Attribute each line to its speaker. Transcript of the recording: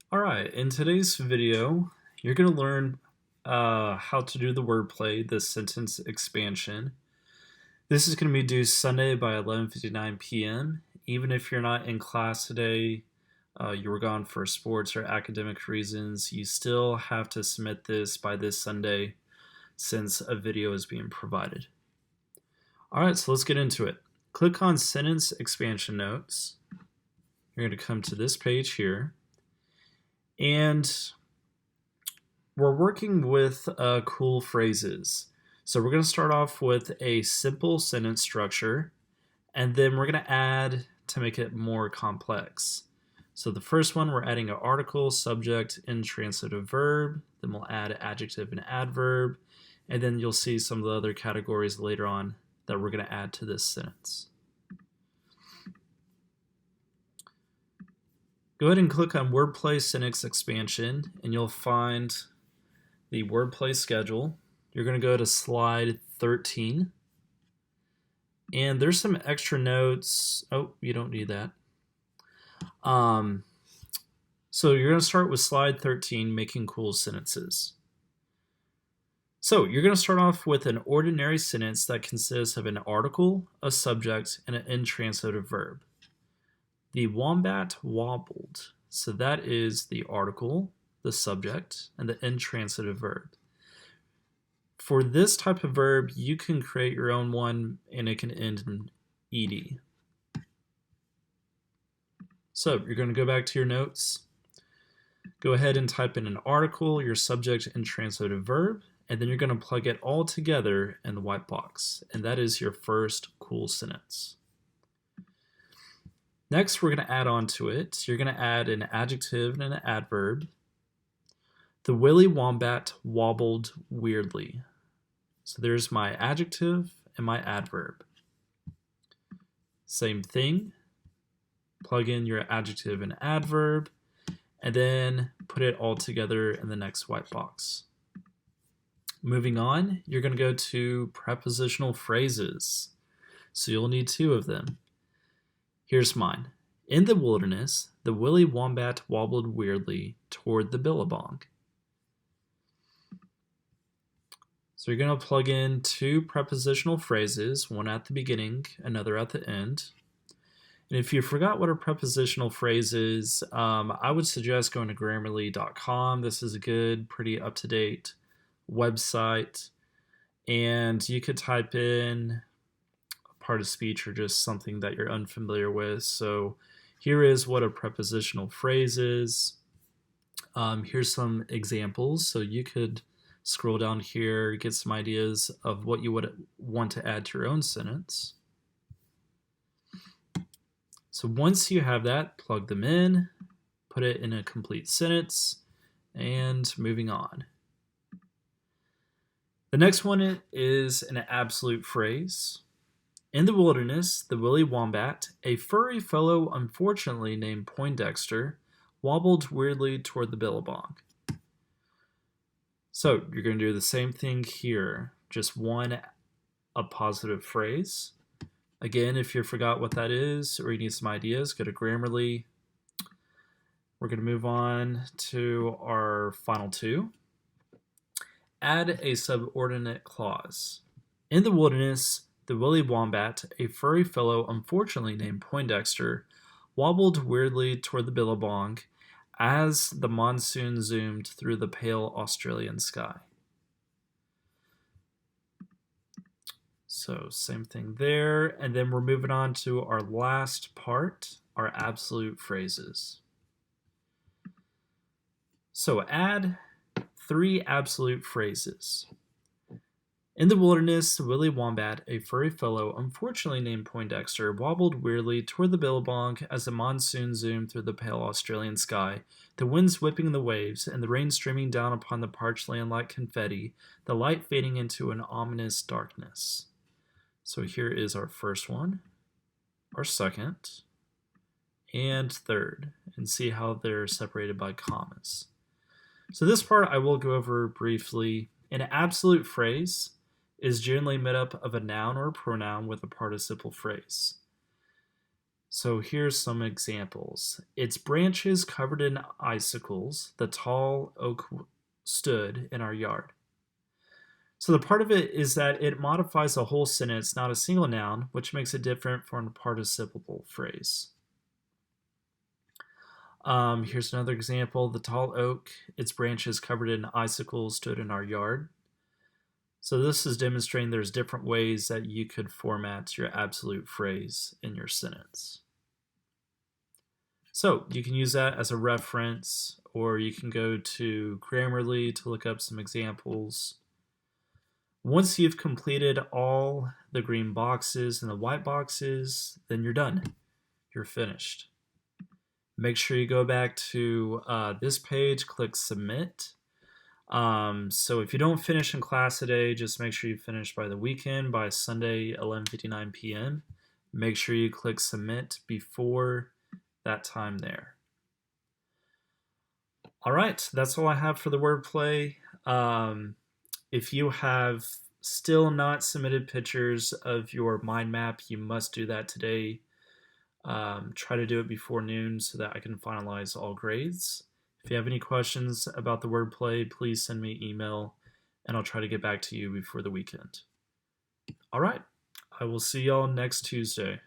Speaker 1: Alright, in today's video, you're going to learn how to do the wordplay, the sentence expansion. This is going to be due Sunday by 11:59 p.m. Even if you're not in class today, you were gone for sports or academic reasons, you still have to submit this by this Sunday since a video is being provided. Alright, so let's get into it. Click on Sentence Expansion Notes. You're going to come to this page here. And we're working with cool phrases. So we're going to start off with a simple sentence structure, and then we're going to add to make it more complex. So the first one, we're adding an article, subject, intransitive verb. Then we'll add adjective and adverb. And then you'll see some of the other categories later on that we're going to add to this sentence. Go ahead and click on Wordplay Sentence Expansion, and you'll find the wordplay schedule. You're going to go to slide 13. And there's some extra notes. Oh, you don't need that. So you're going to start with slide 13, making cool sentences. So you're going to start off with an ordinary sentence that consists of an article, a subject, and an intransitive verb. The wombat wobbled. So that is the article, the subject, and the intransitive verb. For this type of verb, you can create your own one, and it can end in ed. So you're going to go back to your notes. Go ahead and type in an article, your subject, intransitive verb, and then you're going to plug it all together in the white box. And that is your first cool sentence. Next, we're going to add on to it. You're going to add an adjective and an adverb. The willy wombat wobbled weirdly. So there's my adjective and my adverb. Same thing. Plug in your adjective and adverb, and then put it all together in the next white box. Moving on, you're going to go to prepositional phrases. So you'll need two of them. Here's mine. In the wilderness, the willy wombat wobbled weirdly toward the billabong. So you're going to plug in two prepositional phrases, one at the beginning, another at the end. And if you forgot what a prepositional phrase is, I would suggest going to Grammarly.com. This is a good, pretty up-to-date website. And you could type in part of speech or just something that you're unfamiliar with. So here is what a prepositional phrase is. Here's some examples. So you could scroll down here, get some ideas of what you would want to add to your own sentence. So once you have that, plug them in, put it in a complete sentence, and moving on. The next one is an absolute phrase. In the wilderness, the willy wombat, a furry fellow unfortunately named Poindexter, wobbled weirdly toward the billabong. So you're going to do the same thing here, just one appositive phrase. Again, if you forgot what that is or you need some ideas, go to Grammarly. We're going to move on to our final two. Add a subordinate clause. In the wilderness, the willy wombat, a furry fellow unfortunately named Poindexter, wobbled weirdly toward the billabong as the monsoon zoomed through the pale Australian sky. So same thing there. And then we're moving on to our last part, our absolute phrases. So add three absolute phrases. In the wilderness, the willy wombat, a furry fellow unfortunately named Poindexter, wobbled weirdly toward the billabong as the monsoon zoomed through the pale Australian sky, the winds whipping the waves, and the rain streaming down upon the parched land like confetti, the light fading into an ominous darkness. So here is our first one, our second, and third, and see how they're separated by commas. So this part I will go over briefly. An absolute phrase is generally made up of a noun or a pronoun with a participle phrase. So here's some examples. Its branches covered in icicles, the tall oak stood in our yard. So the part of it is that it modifies a whole sentence, not a single noun, which makes it different from a participial phrase. Here's another example. The tall oak, its branches covered in icicles, stood in our yard. So this is demonstrating there's different ways that you could format your absolute phrase in your sentence. So you can use that as a reference, or you can go to Grammarly to look up some examples. Once you've completed all the green boxes and the white boxes, then you're done. You're finished. Make sure you go back to this page, click submit. So if you don't finish in class today, just make sure you finish by the weekend, by Sunday, 11:59 p.m. Make sure you click submit before that time there. All right, that's all I have for the wordplay. If you have still not submitted pictures of your mind map, you must do that today. Try to do it before noon so that I can finalize all grades. If you have any questions about the wordplay, please send me an email and I'll try to get back to you before the weekend. All right, I will see y'all next Tuesday.